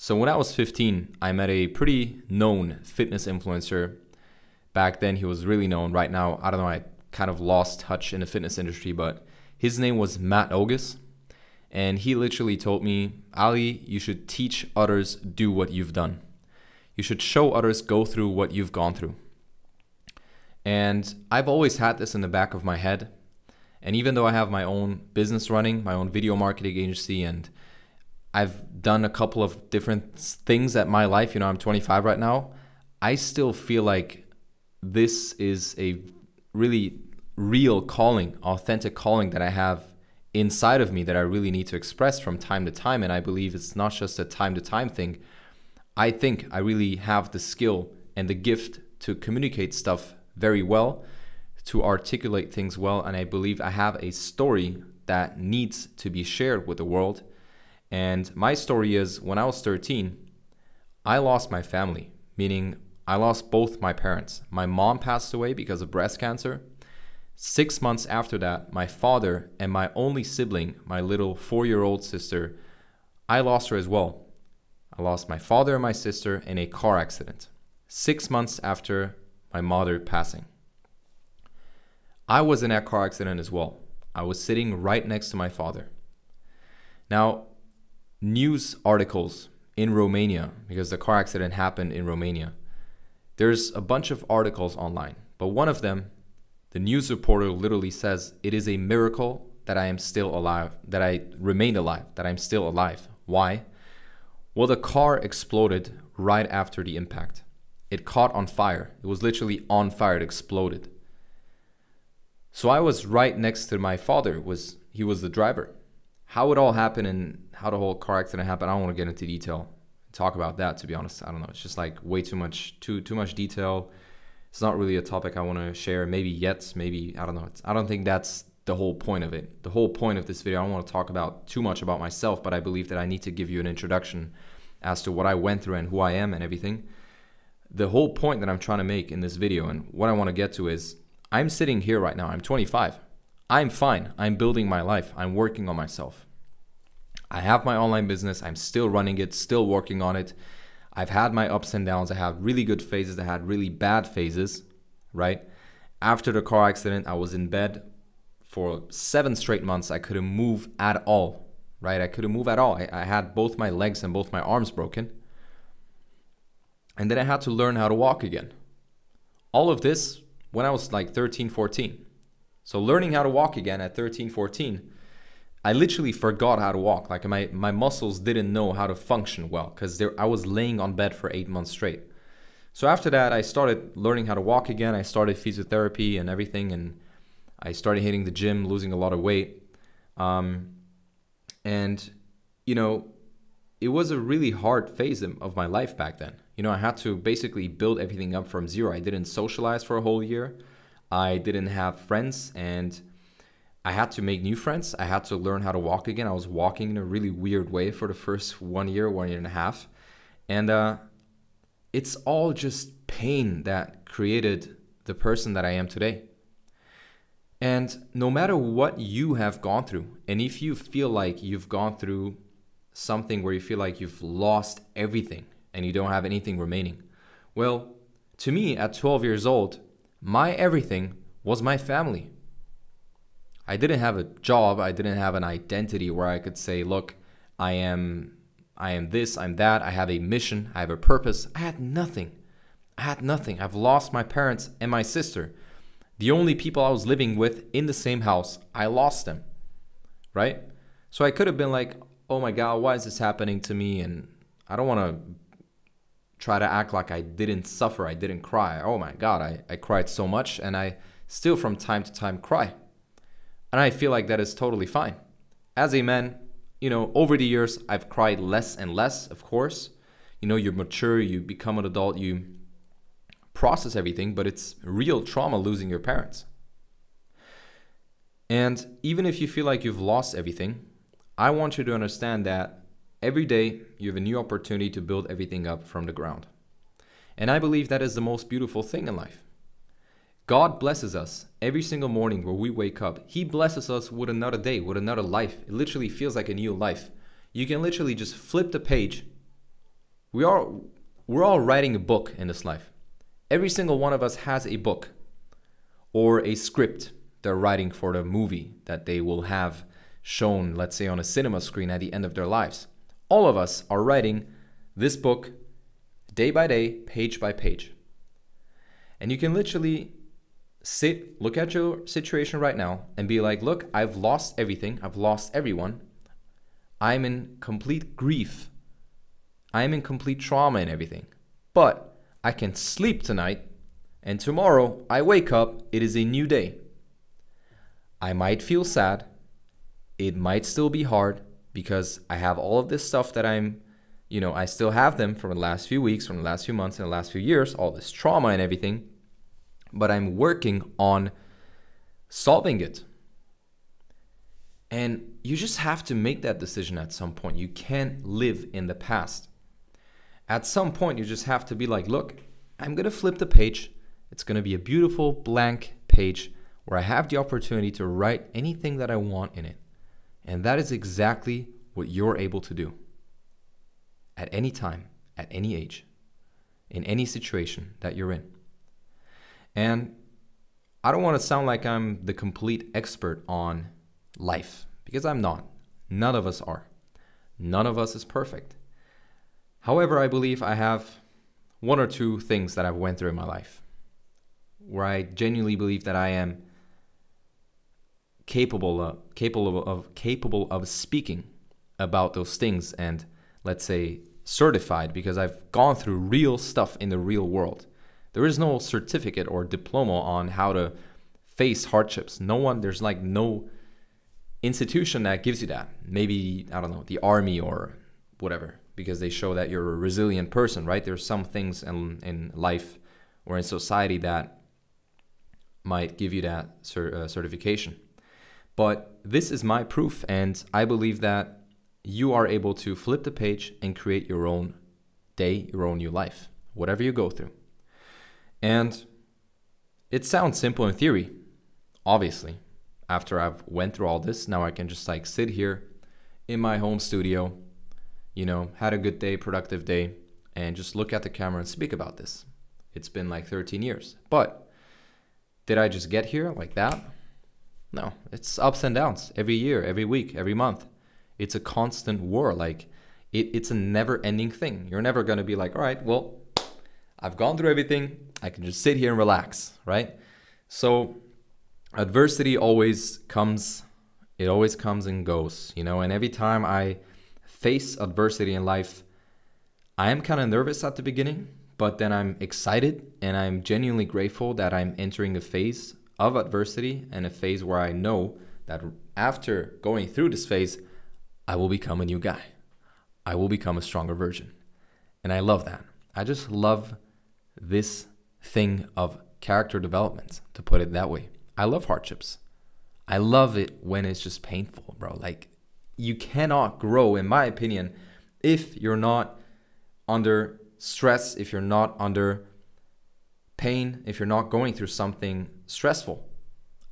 So when I was 15, I met a pretty known fitness influencer. Back then, he was really known. Right now, I don't know, I kind of lost touch in the fitness industry, but his name was Matt Ogus. And he literally told me, Ali, you should teach others do what you've done. You should show others go through what you've gone through. And I've always had this in the back of my head. And even though I have my own business running, my own video marketing agency, and I've done a couple of different things at my life, I'm 25 right now, I still feel like this is a really real calling, authentic calling that I have inside of me that I really need to express from time to time. And I believe it's not just a time to time thing. I think I really have the skill and the gift to communicate stuff very well, to articulate things well. And I believe I have a story that needs to be shared with the world. And my story is, when I was 13, I lost my family, meaning I lost both my parents. My mom passed away because of breast cancer. 6 months after that, my father and my only sibling, my little 4-year-old sister, I lost her as well. I lost my father and my sister in a car accident 6 months after my mother passing. I was in that car accident as well. I was sitting right next to my father. Now, news articles in Romania, because the car accident happened in Romania, there's a bunch of articles online, but one of them, the news reporter literally says, it is a miracle that I am still alive, that I remained alive, that I'm still alive. Why? Well, the car exploded right after the impact. It caught on fire. It was literally on fire. It exploded. So I was right next to my father. He was the driver. How it all happened and how the whole car accident happened, I don't want to get into detail. Talk about that, to be honest. I don't know. It's just like way too much detail. It's not really a topic I want to share. Maybe yet, maybe, I don't know. I don't think that's the whole point of it. The whole point of this video, I don't want to talk about too much about myself, but I believe that I need to give you an introduction as to what I went through and who I am and everything. The whole point that I'm trying to make in this video and what I want to get to is, I'm sitting here right now. I'm 25. I'm fine. I'm building my life. I'm working on myself. I have my online business. I'm still running it, still working on it. I've had my ups and downs. I had really good phases. I had really bad phases, right? After the car accident, I was in bed for 7 straight months. I couldn't move at all, right? I couldn't move at all. I had both my legs and both my arms broken. And then I had to learn how to walk again. All of this when I was like 13, 14. So learning how to walk again at 13, 14, I literally forgot how to walk. Like my muscles didn't know how to function well because I was laying on bed for 8 months straight. So after that, I started learning how to walk again. I started physiotherapy and everything, and I started hitting the gym, losing a lot of weight. And, it was a really hard phase of my life back then. I had to basically build everything up from zero. I didn't socialize for a whole year. I didn't have friends, and I had to make new friends. I had to learn how to walk again. I was walking in a really weird way for the first 1 year, 1 year and a half. And it's all just pain that created the person that I am today. And no matter what you have gone through, and if you feel like you've gone through something where you feel like you've lost everything and you don't have anything remaining, well, to me at 12 years old, my everything was my family. I didn't have a job. I didn't have an identity where I could say, look, I am this, I'm that. I have a mission. I have a purpose. I had nothing. I've lost my parents and my sister. The only people I was living with in the same house, I lost them, right? So I could have been like, oh my God, why is this happening to me? And I don't want to try to act like I didn't suffer. I didn't cry. Oh my God, I cried so much, and I still from time to time cry. And I feel like that is totally fine. As a man, over the years, I've cried less and less, of course. You mature, you become an adult, you process everything, but it's real trauma losing your parents. And even if you feel like you've lost everything, I want you to understand that every day you have a new opportunity to build everything up from the ground. And I believe that is the most beautiful thing in life. God blesses us every single morning where we wake up. He blesses us with another day, with another life. It literally feels like a new life. You can literally just flip the page We are we're all writing a book in this life. Every single one of us has a book or a script they're writing for the movie that they will have shown, let's say, on a cinema screen at the end of their lives. All of us are writing this book day by day, page by page. And you can literally sit, look at your situation right now and be like, look, I've lost everything. I've lost everyone. I'm in complete grief. I'm in complete trauma and everything. But I can sleep tonight, and tomorrow I wake up, it is a new day. I might feel sad. It might still be hard because I have all of this stuff that I still have them from the last few weeks, from the last few months, and the last few years, all this trauma and everything. But I'm working on solving it. And you just have to make that decision at some point. You can't live in the past. At some point, you just have to be like, look, I'm going to flip the page. It's going to be a beautiful blank page where I have the opportunity to write anything that I want in it. And that is exactly what you're able to do. At any time, at any age, in any situation that you're in. And I don't want to sound like I'm the complete expert on life, because I'm not. None of us are. None of us is perfect. However, I believe I have one or two things that I've went through in my life where I genuinely believe that I am capable of speaking about those things, and let's say certified, because I've gone through real stuff in the real world. There is no certificate or diploma on how to face hardships. There's like no institution that gives you that. Maybe, I don't know, the army or whatever, because they show that you're a resilient person, right? There's some things in life or in society that might give you that certification. But this is my proof, and I believe that you are able to flip the page and create your own day, your own new life, whatever you go through. And it sounds simple in theory, obviously. After I've went through all this, now I can just like sit here in my home studio, had a good day, productive day, and just look at the camera and speak about this. It's been like 13 years. But did I just get here like that? No, it's ups and downs every year, every week, every month. It's a constant war. Like it's a never-ending thing. You're never going to be like, all right, well, I've gone through everything. I can just sit here and relax, right? So adversity always comes. It always comes and goes, and every time I face adversity in life, I am kind of nervous at the beginning, but then I'm excited and I'm genuinely grateful that I'm entering a phase of adversity, and a phase where I know that after going through this phase, I will become a new guy. I will become a stronger version. And I love that. I just love this thing of character development, to put it that way. I love hardships. I love it when it's just painful, bro. Like, you cannot grow, in my opinion, if you're not under stress, if you're not under pain, if you're not going through something stressful.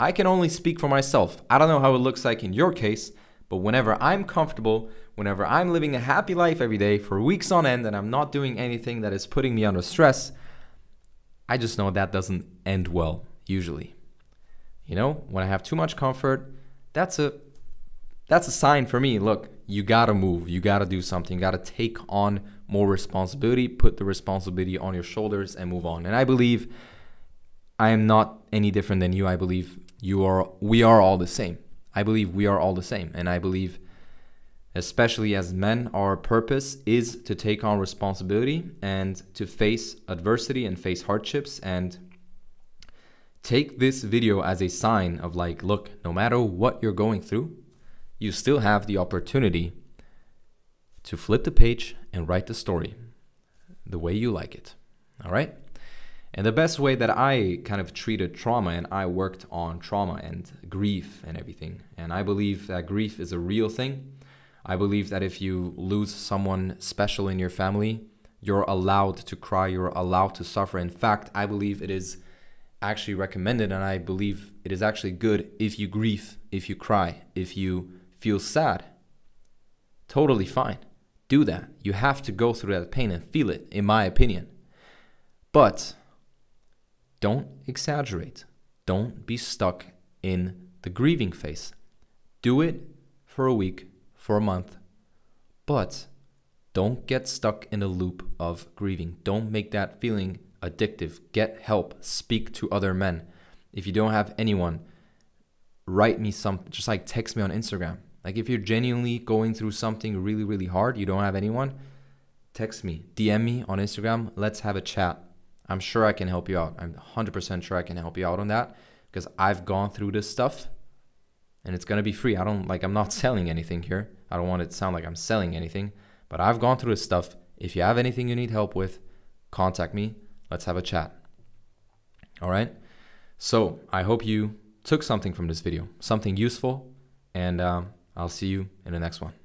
I can only speak for myself. I don't know how it looks like in your case, but whenever I'm comfortable, whenever I'm living a happy life every day for weeks on end and I'm not doing anything that is putting me under stress, I just know that doesn't end well, usually. When I have too much comfort, that's a sign for me. Look, you gotta move, you gotta do something, you gotta take on more responsibility, put the responsibility on your shoulders and move on. And I believe I am not any different than you. I believe we are all the same. I believe we are all the same. And I believe, especially as men, our purpose is to take on responsibility and to face adversity and face hardships, and take this video as a sign of like, look, no matter what you're going through, you still have the opportunity to flip the page and write the story the way you like it. All right? And the best way that I kind of treated trauma, and I worked on trauma and grief and everything. And I believe that grief is a real thing. I believe that if you lose someone special in your family, you're allowed to cry, you're allowed to suffer. In fact, I believe it is actually recommended, and I believe it is actually good if you grieve, if you cry, if you feel sad. Totally fine. do that. You have to go through that pain and feel it, in my opinion. But don't exaggerate. Don't be stuck in the grieving phase. Do it for a week, for a month, but don't get stuck in the loop of grieving. Don't make that feeling addictive. Get help. Speak to other men. If you don't have anyone, write me something. Just like text me on Instagram. Like if you're genuinely going through something really, really hard, you don't have anyone, text me, DM me on Instagram. Let's have a chat. I'm sure I can help you out. I'm 100% sure I can help you out on that because I've gone through this stuff and it's going to be free. I'm not selling anything here. I don't want it to sound like I'm selling anything, but I've gone through this stuff. If you have anything you need help with, contact me. Let's have a chat. All right. So I hope you took something from this video, something useful, and I'll see you in the next one.